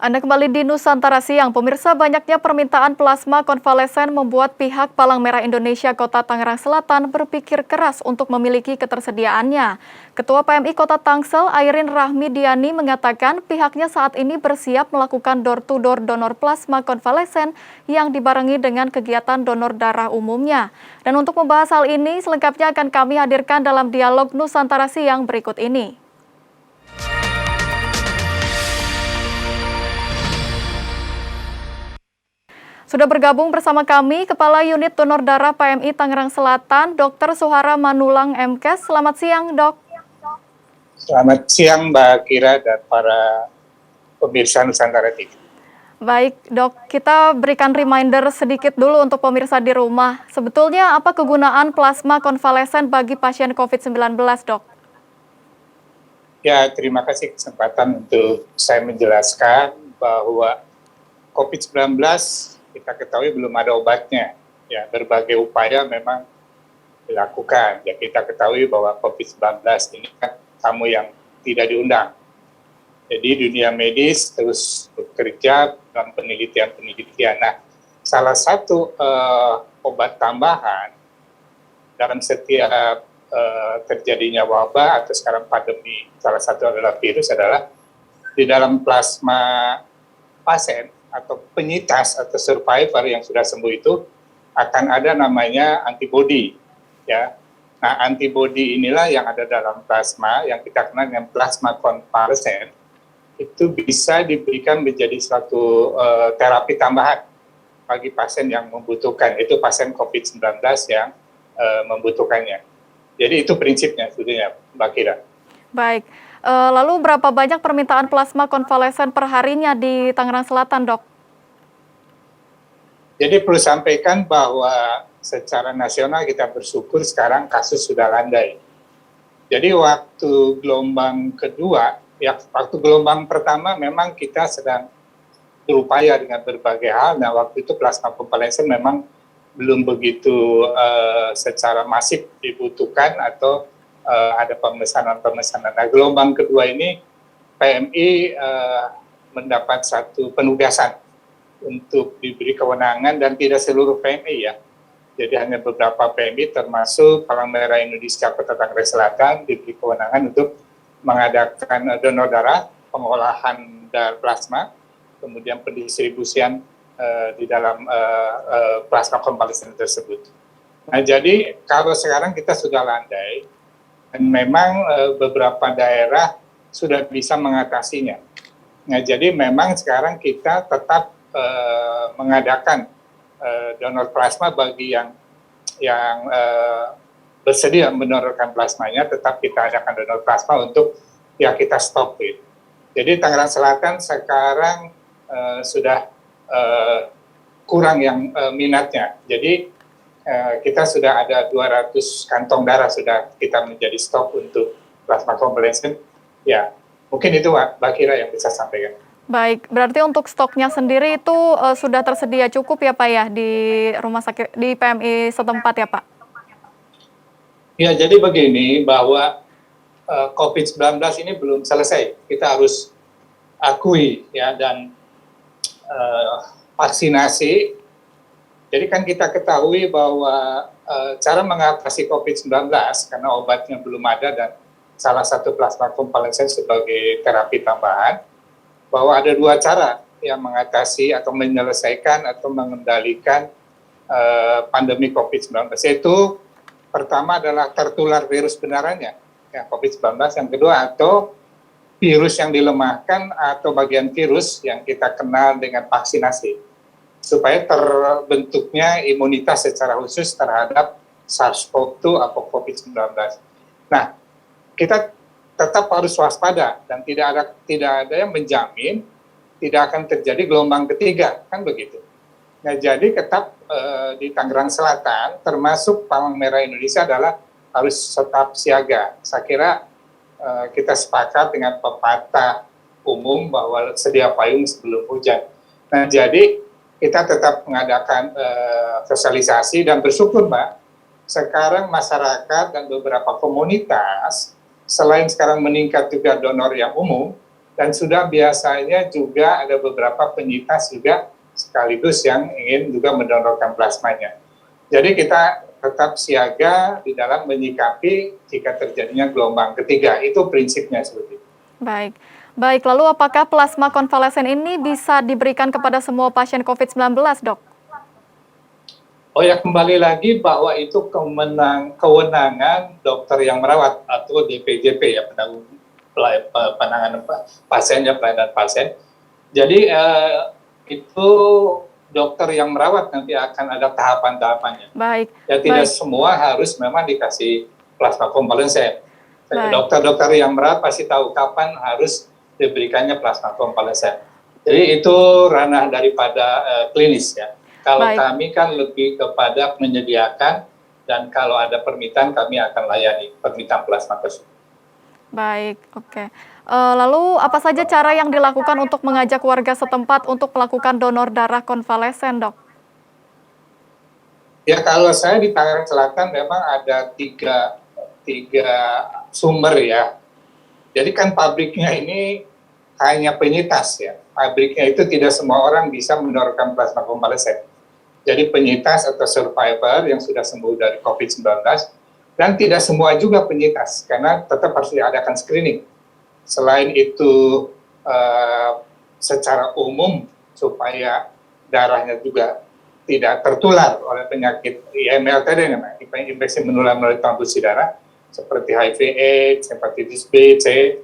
Anda kembali di Nusantara Siang. Pemirsa, banyaknya permintaan plasma konvalesen membuat pihak Palang Merah Indonesia Kota Tangerang Selatan berpikir keras untuk memiliki ketersediaannya. Ketua PMI Kota Tangsel, Airin Rahmidiani, mengatakan pihaknya saat ini bersiap melakukan door-to-door donor plasma konvalesen yang dibarengi dengan kegiatan donor darah umumnya. Dan untuk membahas hal ini, selengkapnya akan kami hadirkan dalam dialog Nusantara Siang berikut ini. Sudah bergabung bersama kami Kepala Unit Donor Darah PMI Tangerang Selatan, Dr. Suhara Manulang MKes. Selamat siang, Dok. Selamat siang, Mbak Kira dan para pemirsa Nusantara TV. Baik, Dok. Kita berikan reminder sedikit dulu untuk pemirsa di rumah. Sebetulnya apa kegunaan plasma konvalesen bagi pasien COVID-19, Dok? Ya, terima kasih kesempatan untuk saya menjelaskan bahwa COVID-19 kita ketahui belum ada obatnya. Ya, berbagai upaya memang dilakukan. Ya, kita ketahui bahwa COVID-19 ini kan tamu yang tidak diundang. Jadi dunia medis terus bekerja dalam penelitian-penelitian. Nah, salah satu obat tambahan dalam setiap terjadinya wabah atau sekarang pandemi, salah satu adalah virus, adalah di dalam plasma pasien atau penyintas atau survivor yang sudah sembuh itu akan ada namanya antibodi, ya. Nah, antibodi inilah yang ada dalam plasma yang kita kenal dengan plasma konvalesen, itu bisa diberikan menjadi suatu terapi tambahan bagi pasien yang membutuhkan, itu pasien COVID-19 yang membutuhkannya. Jadi itu prinsipnya sebetulnya, Mbak Kira. Baik, lalu berapa banyak permintaan plasma konvalesen perharinya di Tangerang Selatan, Dok? Jadi perlu sampaikan bahwa secara nasional kita bersyukur sekarang kasus sudah landai. Jadi waktu gelombang kedua, ya waktu gelombang pertama memang kita sedang berupaya dengan berbagai hal. Nah, waktu itu plasma konvalesen memang belum begitu secara masif dibutuhkan atau ada pemesanan-pemesanan. Nah, gelombang kedua ini PMI mendapat satu penugasan untuk diberi kewenangan, dan tidak seluruh PMI ya. Jadi hanya beberapa PMI termasuk Palang Merah Indonesia Kota Tangerang Selatan diberi kewenangan untuk mengadakan donor darah, pengolahan darah plasma, kemudian pendistribusian di dalam plasma konvalesen tersebut. Nah, jadi kalau sekarang kita sudah landai, dan memang beberapa daerah sudah bisa mengatasinya. Nah, jadi memang sekarang kita tetap mengadakan donor plasma bagi yang bersedia mendonorkan plasmanya, tetap kita adakan donor plasma untuk ya kita stop it. Jadi Tangerang Selatan sekarang sudah kurang yang minatnya. Jadi kita sudah ada 200 kantong darah sudah kita menjadi stok untuk plasma konvalesen. Ya, mungkin itu Mbak Kira yang bisa sampaikan. Baik, berarti untuk stoknya sendiri itu sudah tersedia cukup ya Pak ya di rumah sakit, di PMI setempat ya Pak? Ya, jadi begini bahwa COVID-19 ini belum selesai. Kita harus akui ya, dan vaksinasi. Jadi kan kita ketahui bahwa cara mengatasi COVID-19 karena obatnya belum ada dan salah satu plasma konvalesen sebagai terapi tambahan, bahwa ada dua cara yang mengatasi atau menyelesaikan atau mengendalikan pandemi COVID-19. Yaitu pertama adalah tertular virus benarannya, ya, COVID-19. Yang kedua, atau virus yang dilemahkan atau bagian virus yang kita kenal dengan vaksinasi, supaya terbentuknya imunitas secara khusus terhadap SARS-CoV-2 atau COVID-19. Nah, kita tetap harus waspada dan tidak ada yang menjamin tidak akan terjadi gelombang ketiga, kan begitu. Nah, jadi tetap di Tangerang Selatan termasuk Palang Merah Indonesia adalah harus tetap siaga. Saya kira kita sepakat dengan pepatah umum bahwa sedia payung sebelum hujan. Nah, jadi kita tetap mengadakan sosialisasi dan bersyukur Mbak, sekarang masyarakat dan beberapa komunitas selain sekarang meningkat juga donor yang umum, Dan sudah biasanya juga ada beberapa penyintas juga sekaligus yang ingin juga mendonorkan plasmanya. Jadi kita tetap siaga di dalam menyikapi jika terjadinya gelombang ketiga. Itu prinsipnya seperti itu. Baik. Baik, lalu apakah plasma konvalesen ini bisa diberikan kepada semua pasien COVID-19, dok? Oh ya, kembali lagi bahwa itu kewenangan dokter yang merawat atau DPJP ya, penanganan pasiennya, pelayanan pasien. Jadi itu dokter yang merawat nanti akan ada tahapan-tahapannya. Baik. Ya tidak Baik. semua harus memang dikasih plasma konvalesen. Baik. Dokter-dokter yang merawat pasti tahu kapan harus diberikannya plasma konvalesen. Jadi itu ranah daripada klinis ya. Kalau Baik. kami kan lebih kepada menyediakan dan kalau ada permintaan kami akan layani permintaan plasma tersebut. Baik, oke. Lalu apa saja cara yang dilakukan untuk mengajak warga setempat untuk melakukan donor darah konvalesen, dok? Ya kalau saya di Tangerang Selatan memang ada tiga sumber ya. Jadi kan pabriknya ini hanya penyintas ya. Pabriknya itu tidak semua orang bisa mendonorkan plasma konvalesen. Jadi penyintas atau survivor yang sudah sembuh dari COVID-19 dan tidak semua juga penyintas karena tetap harus diadakan screening. Selain itu secara umum supaya darahnya juga tidak tertular oleh penyakit IML-TD, infeksi menular melalui transfusi darah seperti HIV/AIDS, hepatitis B, C,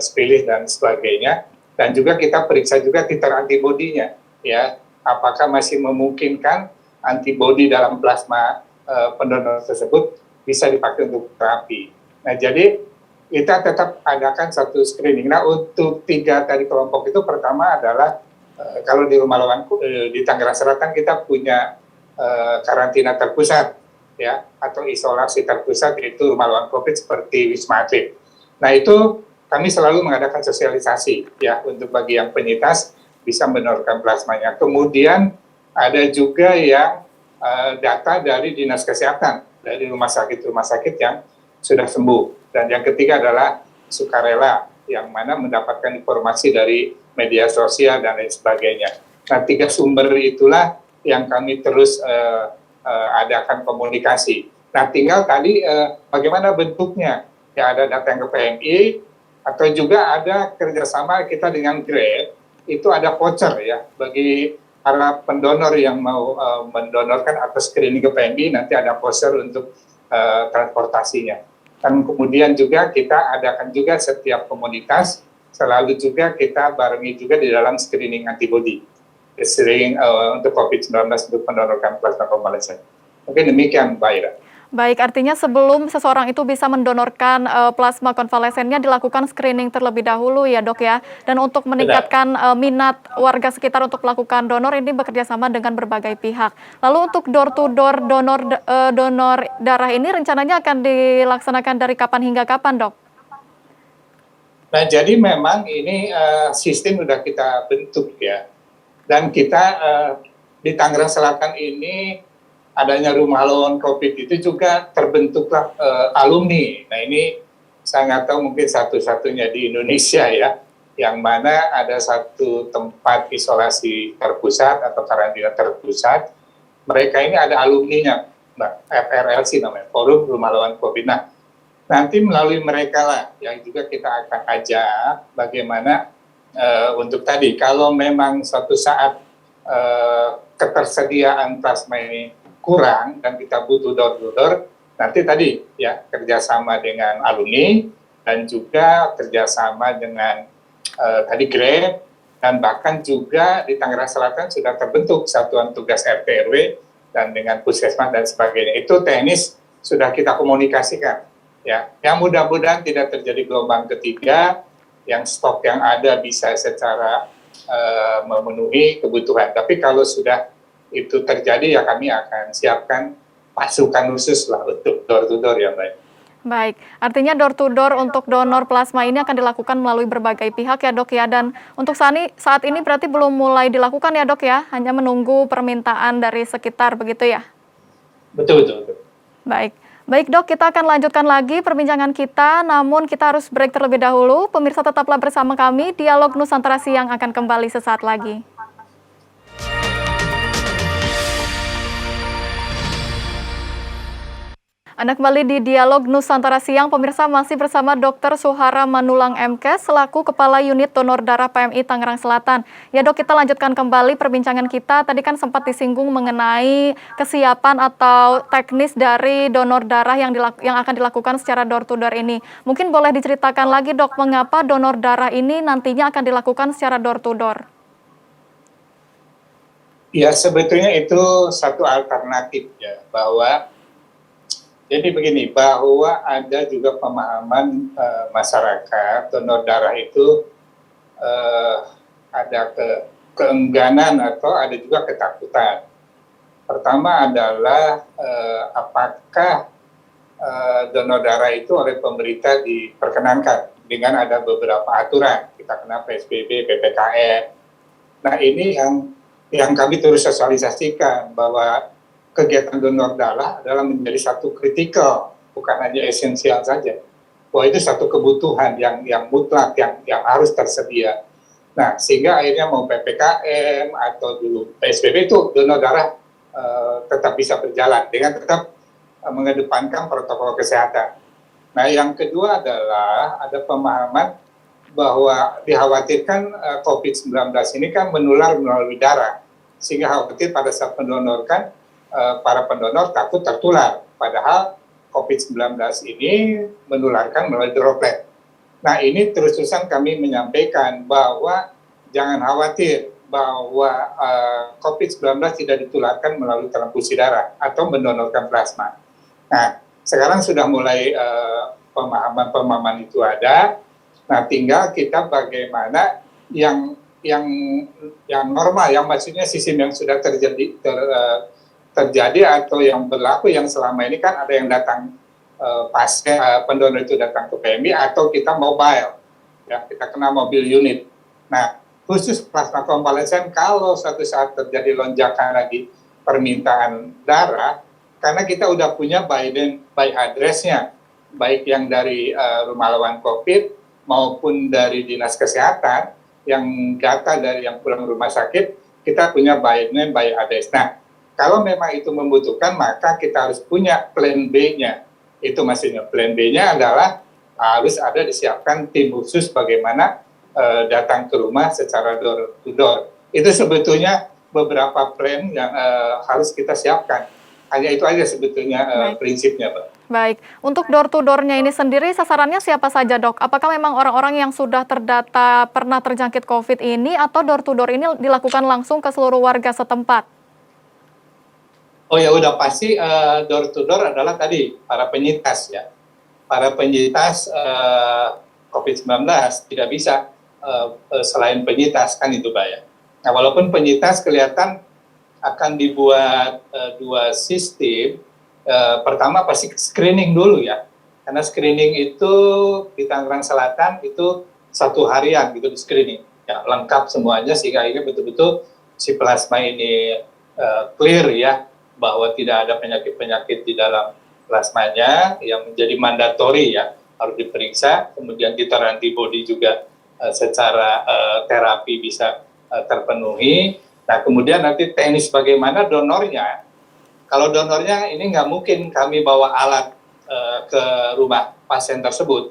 spilis dan sebagainya. Dan juga kita periksa juga titer antibodinya, ya, apakah masih memungkinkan antibodi dalam plasma pendonor tersebut bisa dipakai untuk terapi. Nah, jadi kita tetap adakan satu screening. Nah, untuk tiga tadi kelompok itu pertama adalah kalau di Rumah Lawanku di Tangerang Selatan kita punya karantina terpusat ya atau isolasi terpusat yaitu Rumah Lawan COVID seperti Wisma Atlet. Nah, itu kami selalu mengadakan sosialisasi ya untuk bagi yang penyintas bisa mendonorkan plasmanya. Kemudian ada juga yang data dari Dinas Kesehatan dari rumah sakit yang sudah sembuh. Dan yang ketiga adalah sukarela yang mana mendapatkan informasi dari media sosial dan lain sebagainya. Nah, tiga sumber itulah yang kami terus adakan komunikasi. Nah, tinggal tadi bagaimana bentuknya? Ya ada datang ke PMI atau juga ada kerjasama kita dengan Grab. Itu ada voucher ya bagi para pendonor yang mau mendonorkan atau screening ke PMI nanti ada voucher untuk transportasinya. Dan kemudian juga kita adakan juga setiap komunitas selalu juga kita barengi juga di dalam screening antibody, screening untuk COVID-19 untuk mendonorkan plasma konvalesen. Mungkin demikian, Mbak Ira. Baik, artinya sebelum seseorang itu bisa mendonorkan plasma konvalesennya dilakukan screening terlebih dahulu ya, dok ya. Dan untuk meningkatkan minat warga sekitar untuk melakukan donor ini bekerja sama dengan berbagai pihak. Lalu untuk door-to-door donor darah ini rencananya akan dilaksanakan dari kapan hingga kapan, dok? Nah, jadi memang ini sistem sudah kita bentuk ya. Dan kita di Tangerang Selatan ini adanya Rumah Lawan COVID itu juga terbentuklah alumni. Nah, ini saya nggak tahu mungkin satu-satunya di Indonesia ya, yang mana ada satu tempat isolasi terpusat atau karantina terpusat. Mereka ini ada alumninya, FRLC namanya, Forum Rumah Lawan COVID. Nah, nanti melalui mereka lah yang juga kita akan ajak bagaimana untuk tadi kalau memang suatu saat ketersediaan plasma ini kurang dan kita butuh door-to-door, nanti tadi ya kerjasama dengan alumni dan juga kerjasama dengan tadi Grab dan bahkan juga di Tangerang Selatan sudah terbentuk satuan tugas RT RW dan dengan puskesmas dan sebagainya. Itu teknis sudah kita komunikasikan ya. Yang mudah-mudahan tidak terjadi gelombang ketiga, yang stok yang ada bisa secara memenuhi kebutuhan. Tapi kalau sudah itu terjadi ya kami akan siapkan pasukan khusus lah untuk door-to-door ya Mbak. Baik, artinya door-to-door untuk donor plasma ini akan dilakukan melalui berbagai pihak ya, dok ya. Dan untuk saat ini berarti belum mulai dilakukan ya, dok ya, hanya menunggu permintaan dari sekitar begitu ya? Betul. Baik. Baik dok, kita akan lanjutkan lagi perbincangan kita, namun kita harus break terlebih dahulu. Pemirsa tetaplah bersama kami, Dialog Nusantara Siang akan kembali sesaat lagi. Anda kembali di Dialog Nusantara Siang, pemirsa masih bersama Dr. Suhara Manulang MK selaku Kepala Unit Donor Darah PMI Tangerang Selatan. Ya dok, kita lanjutkan kembali perbincangan kita. Tadi kan sempat disinggung mengenai kesiapan atau teknis dari donor darah yang akan dilakukan secara door to door ini. Mungkin boleh diceritakan lagi dok, mengapa donor darah ini nantinya akan dilakukan secara door to door? Ya, sebetulnya itu satu alternatif ya, bahwa jadi begini, bahwa ada juga pemahaman masyarakat donor darah itu ada keengganan atau ada juga ketakutan. Pertama adalah apakah donor darah itu oleh pemerintah diperkenankan dengan ada beberapa aturan. Kita kenal PSBB, PPKM. Nah ini yang kami terus sosialisasikan bahwa kegiatan donor darah adalah menjadi satu kritikal, bukan hanya esensial saja. Bahwa itu satu kebutuhan yang mutlak, yang harus tersedia. Nah, sehingga akhirnya mau PPKM atau dulu PSBB itu donor darah tetap bisa berjalan dengan tetap mengedepankan protokol kesehatan. Nah, yang kedua adalah ada pemahaman bahwa dikhawatirkan COVID-19 ini kan menular melalui darah, sehingga khawatir pada saat mendonorkan para pendonor takut tertular, padahal COVID-19 ini menularkan melalui droplet. Nah ini terus-terusan kami menyampaikan bahwa jangan khawatir bahwa COVID-19 tidak ditularkan melalui transfusi darah atau mendonorkan plasma. Nah sekarang sudah mulai pemahaman itu ada. Nah tinggal kita bagaimana yang normal, yang maksudnya sistem yang sudah terjadi atau yang berlaku yang selama ini kan ada yang datang pasien pendonor itu datang ke PMI atau kita mobile, ya kita kenal mobil unit. Nah khusus plasma konvalesen kalau suatu saat terjadi lonjakan lagi permintaan darah, karena kita udah punya by address-nya, baik yang dari rumah lawan COVID maupun dari dinas kesehatan, yang data dari yang pulang rumah sakit kita punya by name by address. Nah kalau memang itu membutuhkan, maka kita harus punya plan B-nya. Itu maksudnya. Plan B-nya adalah harus ada disiapkan tim khusus bagaimana datang ke rumah secara door to door. Itu sebetulnya beberapa plan yang harus kita siapkan. Hanya itu aja sebetulnya prinsipnya, Pak. Baik, untuk door to door-nya ini sendiri sasarannya siapa saja dok? Apakah memang orang-orang yang sudah terdata pernah terjangkit COVID ini atau door to door ini dilakukan langsung ke seluruh warga setempat? Oh ya udah pasti door to door adalah tadi para penyintas ya. Para penyintas COVID-19 tidak bisa selain penyintas kan itu Pak ya. Nah walaupun penyintas kelihatan akan dibuat dua sistem. Pertama pasti screening dulu ya. Karena screening itu di Tangerang Selatan itu 1 harian gitu di screening. Ya, lengkap semuanya sehingga ini betul-betul si plasma ini clear ya, bahwa tidak ada penyakit-penyakit di dalam plasmanya yang menjadi mandatori ya, harus diperiksa, kemudian titer antibody juga secara terapi bisa terpenuhi. Nah kemudian nanti teknis bagaimana donornya. Kalau donornya ini nggak mungkin kami bawa alat ke rumah pasien tersebut.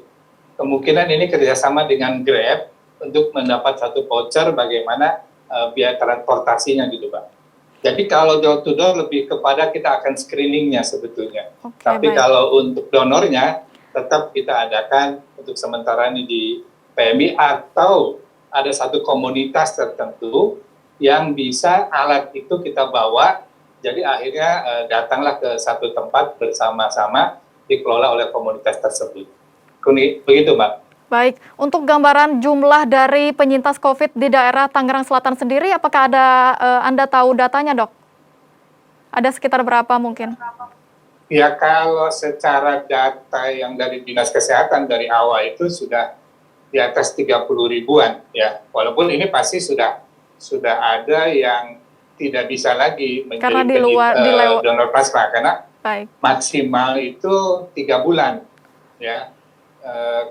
Kemungkinan ini kerjasama dengan Grab untuk mendapat satu voucher bagaimana biaya transportasinya gitu Pak. Jadi kalau door to door lebih kepada kita akan screeningnya sebetulnya. Tapi baik. Kalau untuk donornya tetap kita adakan untuk sementara ini di PMI atau ada satu komunitas tertentu yang bisa alat itu kita bawa. Jadi akhirnya datanglah ke satu tempat bersama-sama dikelola oleh komunitas tersebut. Begitu Mbak. Baik, untuk gambaran jumlah dari penyintas COVID di daerah Tangerang Selatan sendiri, apakah ada Anda tahu datanya, Dok? Ada sekitar berapa mungkin? Ya, kalau secara data yang dari Dinas Kesehatan dari awal itu sudah di atas 30 ribuan, ya. Walaupun ini pasti sudah ada yang tidak bisa lagi menjadi donor plasma, karena Baik, Maksimal itu 3 bulan, ya, eh,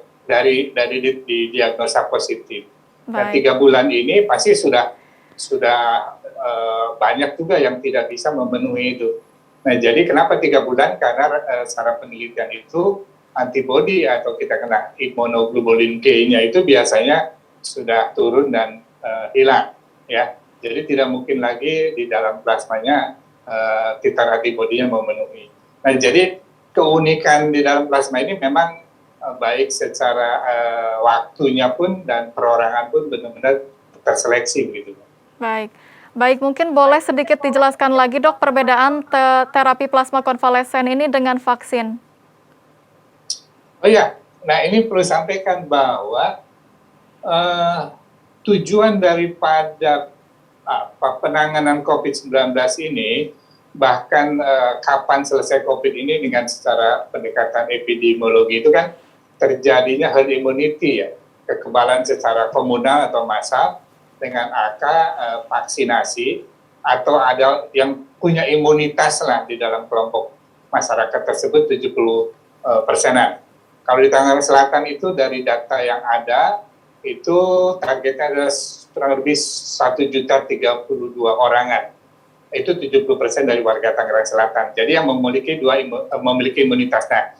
di diagnosa positif. Nah, baik, 3 bulan ini pasti sudah banyak juga yang tidak bisa memenuhi itu. Nah, jadi kenapa 3 bulan? Karena secara penelitian itu antibodi atau kita kena immunoglobulin G-nya itu biasanya sudah turun dan hilang, ya. Jadi tidak mungkin lagi di dalam plasmanya titer antibodinya memenuhi. Nah, jadi keunikan di dalam plasma ini memang baik secara waktunya pun dan perorangan pun benar-benar terseleksi begitu. baik. Baik, mungkin boleh sedikit dijelaskan lagi dok perbedaan terapi plasma konvalesen ini dengan vaksin. Oh iya, nah ini perlu sampaikan bahwa eh, tujuan daripada penanganan COVID-19 ini, bahkan kapan selesai COVID ini dengan secara pendekatan epidemiologi itu kan terjadinya herd immunity, ya, kekebalan secara komunal atau massal dengan angka vaksinasi atau ada yang punya imunitas lah di dalam kelompok masyarakat tersebut 70%-an. Kalau di Tangerang Selatan itu dari data yang ada itu targetnya adalah kurang lebih 1.032 orangan. Itu 70% dari warga Tangerang Selatan. Jadi yang memiliki imunitas. Nah,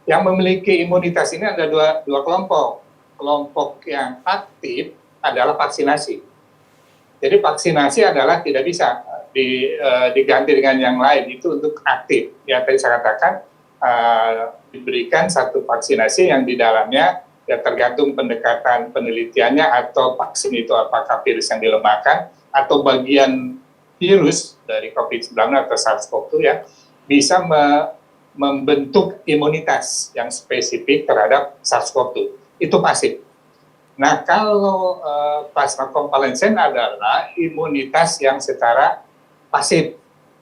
yang memiliki imunitas ini ada dua kelompok. Kelompok yang aktif adalah vaksinasi. Jadi vaksinasi adalah tidak bisa diganti dengan yang lain, itu untuk aktif. Ya, tadi saya katakan diberikan satu vaksinasi yang di dalamnya ya tergantung pendekatan penelitiannya atau vaksin itu apakah virus yang dilemahkan atau bagian virus dari COVID-19 atau SARS-CoV-2 ya bisa membentuk imunitas yang spesifik terhadap SARS-CoV-2. Itu pasif. Nah, kalau plasma konvalesen adalah imunitas yang secara pasif.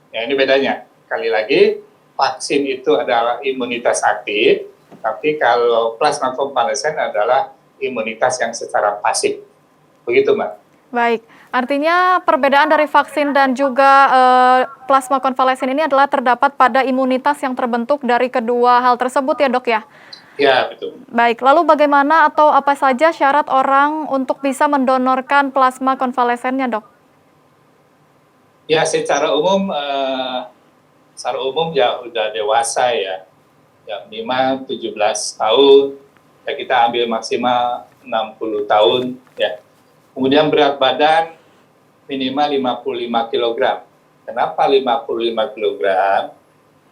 Ya, ini bedanya. Kali lagi, vaksin itu adalah imunitas aktif, tapi kalau plasma konvalesen adalah imunitas yang secara pasif. Begitu, Mbak. Baik, artinya perbedaan dari vaksin dan juga plasma konvalesen ini adalah terdapat pada imunitas yang terbentuk dari kedua hal tersebut ya dok ya? Ya, betul. Baik, lalu bagaimana atau apa saja syarat orang untuk bisa mendonorkan plasma konvalesennya dok? Ya, secara umum ya udah dewasa ya minimal 17 tahun, ya kita ambil maksimal 60 tahun, ya. Kemudian berat badan minimal 55 kg. Kenapa 55 kg?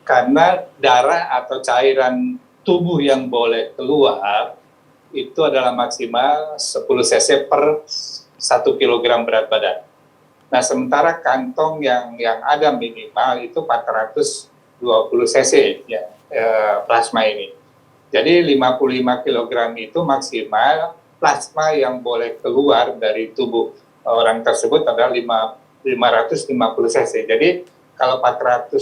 Karena darah atau cairan tubuh yang boleh keluar itu adalah maksimal 10 cc per 1 kg berat badan. Nah, sementara kantong yang ada minimal itu 420 cc ya, plasma ini. Jadi 55 kg itu maksimal plasma yang boleh keluar dari tubuh orang tersebut adalah 550 cc. Jadi kalau 420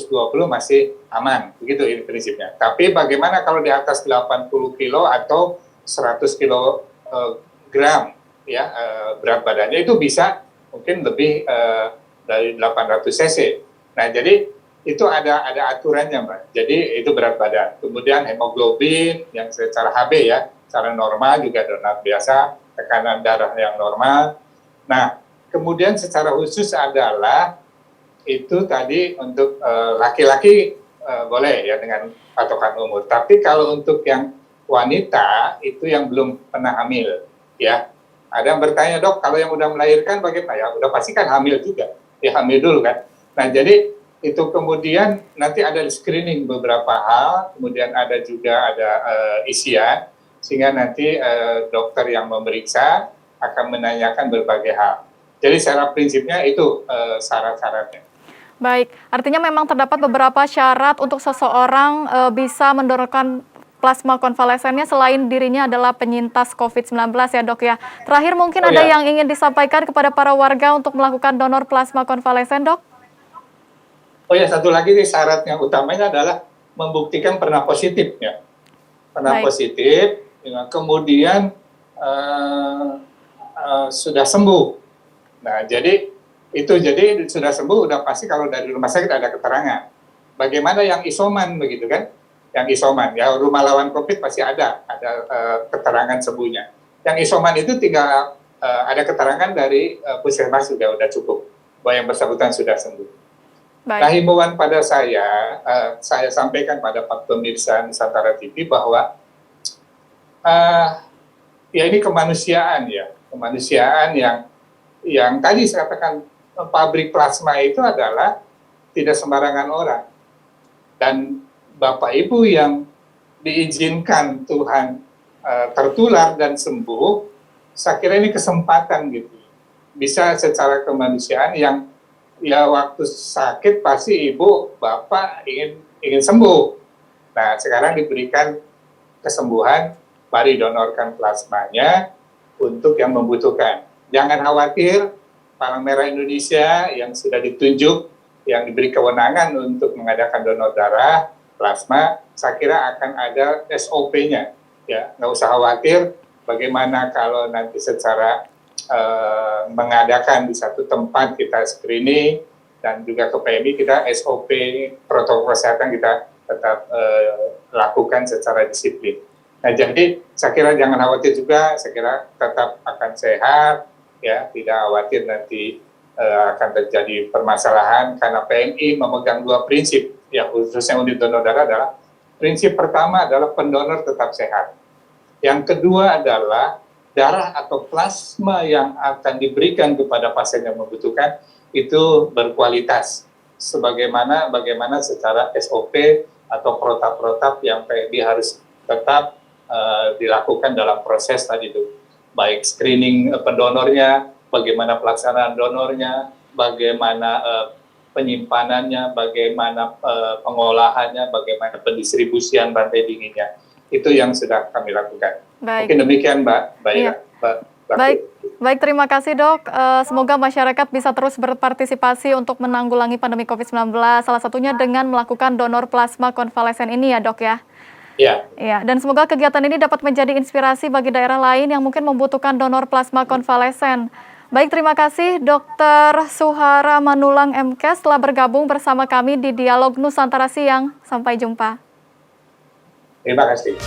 masih aman, begitu ini prinsipnya. Tapi bagaimana kalau di atas 80 kilo atau 100 kilogram ya berat badannya itu bisa mungkin lebih dari 800 cc. Nah, jadi itu ada aturannya, Mbak. Jadi itu berat badan. Kemudian hemoglobin yang secara HB ya, secara normal juga donat biasa, tekanan darah yang normal. Nah, kemudian secara khusus adalah itu tadi untuk laki-laki boleh ya dengan patokan umur. Tapi kalau untuk yang wanita itu yang belum pernah hamil ya. Ada yang bertanya, dok, kalau yang udah melahirkan bagaimana? Ya udah pasti kan hamil juga. Ya hamil dulu kan. Nah, jadi itu kemudian nanti ada screening beberapa hal, kemudian ada juga isian, sehingga nanti dokter yang memeriksa akan menanyakan berbagai hal. Jadi secara prinsipnya itu syarat-syaratnya. Baik, artinya memang terdapat beberapa syarat untuk seseorang bisa mendonorkan plasma konvalesennya selain dirinya adalah penyintas COVID-19 ya dok ya. Terakhir mungkin ada yang ingin disampaikan kepada para warga untuk melakukan donor plasma konvalesen dok? Oh ya, satu lagi nih syarat yang utamanya adalah membuktikan pernah positif ya. Pernah positif, kemudian sudah sembuh. Nah, jadi sudah sembuh, udah pasti kalau dari rumah sakit ada keterangan bagaimana yang isoman begitu kan? Yang isoman, ya rumah lawan COVID pasti ada keterangan sembuhnya. Yang isoman itu tinggal ada keterangan dari puskesmas sudah cukup bahwa yang bersangkutan sudah sembuh. Baik. Nah, himbauan pada saya sampaikan pada Pak pemirsa Nusantara TV bahwa ya ini kemanusiaan ya, kemanusiaan yang tadi saya katakan pabrik plasma itu adalah tidak sembarangan orang. Dan Bapak Ibu yang diizinkan Tuhan tertular dan sembuh, saya kira ini kesempatan gitu. Bisa secara kemanusiaan yang ya waktu sakit pasti ibu, bapak ingin sembuh. Nah, sekarang diberikan kesembuhan, mari donorkan plasmanya untuk yang membutuhkan. Jangan khawatir, Palang Merah Indonesia yang sudah ditunjuk, yang diberi kewenangan untuk mengadakan donor darah, plasma, saya kira akan ada SOP-nya. Ya, nggak usah khawatir bagaimana kalau nanti secara mengadakan di satu tempat kita screening dan juga ke PMI kita SOP protokol kesehatan kita tetap lakukan secara disiplin. Nah, jadi saya kira jangan khawatir juga, saya kira tetap akan sehat, ya tidak khawatir nanti akan terjadi permasalahan karena PMI memegang dua prinsip, ya khususnya unit donor darah adalah prinsip pertama adalah pendonor tetap sehat. Yang kedua adalah darah atau plasma yang akan diberikan kepada pasien yang membutuhkan itu berkualitas. Bagaimana secara SOP atau protap-protap yang PMI harus tetap dilakukan dalam proses tadi itu. Baik screening pendonornya, bagaimana pelaksanaan donornya, bagaimana penyimpanannya, bagaimana pengolahannya, bagaimana pendistribusian rantai dinginnya. Itu yang sudah kami lakukan. Baik. Mungkin demikian, Mbak. Iya. Baik, terima kasih dok. Semoga masyarakat bisa terus berpartisipasi untuk menanggulangi pandemi COVID-19, salah satunya dengan melakukan donor plasma konvalesen ini ya dok ya. Iya. Ya, dan semoga kegiatan ini dapat menjadi inspirasi bagi daerah lain yang mungkin membutuhkan donor plasma konvalesen. Baik, terima kasih Dr. Suhara Manulang MKes telah bergabung bersama kami di Dialog Nusantara Siang. Sampai jumpa. Terima kasih.